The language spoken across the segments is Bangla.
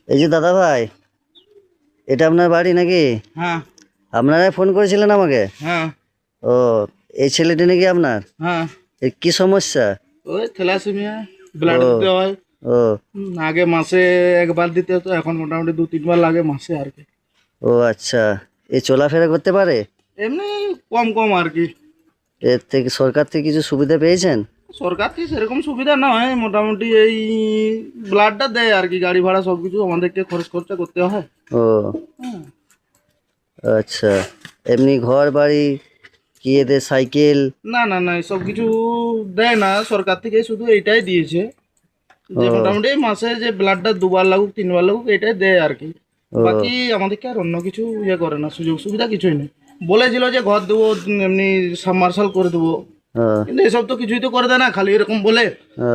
এই যে দাদা ভাই, এটা আপনার বাড়ি নাকি? হ্যাঁ আপনারাই ফোন করেছিলেন আমাকে? হ্যাঁ ও, এই ছেলেটি নাকি আপনার? হ্যাঁ। এর কি সমস্যা? ওই থ্যালাসেমিয়া, ব্লাড ও দিতে হয়। ও আগে মাসে একবার দিতে হতো, এখন মোটামুটি 2-3 বার লাগে মাসে আর কি। ও আচ্ছা, এ চলাফেরা করতে পারে? এমনি কম কম আর কি। এর থেকে সরকার থেকে কিছু সুবিধা পেয়েছেন? সরকার থেকে সেরকম সুবিধা নয়, মোটামুটি এই ব্লাডটা দেয় আর কি, গাড়ি ভাড়া সব কিছু আমাদেরকে খরচ খরচা করতে হয়। ও হ্যাঁ। আচ্ছা, এমনি ঘর বাড়ি কি এদের সাইকেল? না না না, সব কিছু দেয় না সরকার থেকে, শুধু এইটাই দিয়েছে ও যে মোটামুটি মাসে যে ব্লাডটা 2 বার লাগুক 3 বার লাগুক এটাই দেয় আর কি। ও বাকি আমাদেরকে আর অন্য কিছু ইয়ে করে না, সুযোগ সুবিধা কিছুই নেই। বলেছিল যে ঘর দেবো, এমনি সাবমার্শাল করে দেবো, ও কিন্তু এসব তো কিছুই তো করে দেয় না, খালি এরকম বলে। ও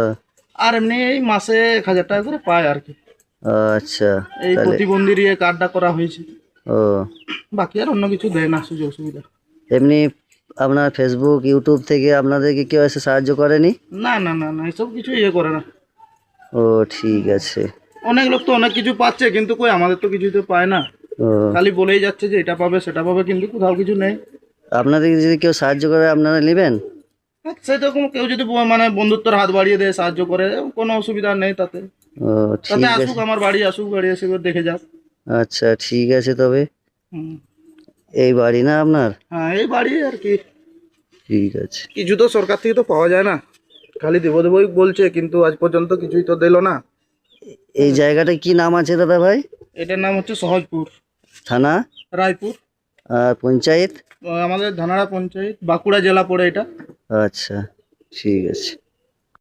আর এমনি এই মাসে 1,000 টাকা করে পায় আর কি। ও আচ্ছা, এই তাহলে প্রতিবন্ধীর ইয়ে কার্ডটা করা হয়েছে, ও বাকি আর অন্য কিছু দেয় না সুযোগ সুবিধা। এমনি আপনার ফেসবুক ইউটিউব থেকে আপনাদেরকে কেউ এসে সাহায্য করেনি? না না না না, এসব কিছু ইয়ে করে না। ও ঠিক আছে। অনেক লোক তো অনেক কিছু পাচ্ছে, কিন্তু কই আমাদের তো কিছুই তো পায় না। ও খালি বলেই যাচ্ছে যে এটা পাবে সেটা পাবে, কিন্তু কোথাও কিছু নেই। আপনাদেরকে যদি কেউ সাহায্য করে আপনারা নেবেন? সেরকম কেউ যদি মানে বন্ধুত্বর হাত বাড়িয়ে দেয়, সাহায্য করে, কোনো অসুবিধা নেই তাতে। ও তাতে ঠিক আসুক, আছে। আমার বাড়ি আসুক, বাড়ি এসে একবার দেখে যাক। আচ্ছা ঠিক আছে তবে। হুম। এই বাড়ি না আপনার? হ্যাঁ এই বাড়ি আর কি। ঠিক আছে। কিছু তো সরকার থেকে তো পাওয়া যায় না, খালি দেবো দেবোই বলছে, কিন্তু আজ পর্যন্ত কিছুই তো দিলো না। এই জায়গাটা কি নাম আছে দাদা ভাই? এটার নাম হচ্ছে সহজপুর, থানা? রায়পুর। আর পঞ্চায়েত? আমাদের ধানাড়া পঞ্চায়েত, বাঁকুড়া জেলা পড়ে এটা। আচ্ছা ঠিক আছে।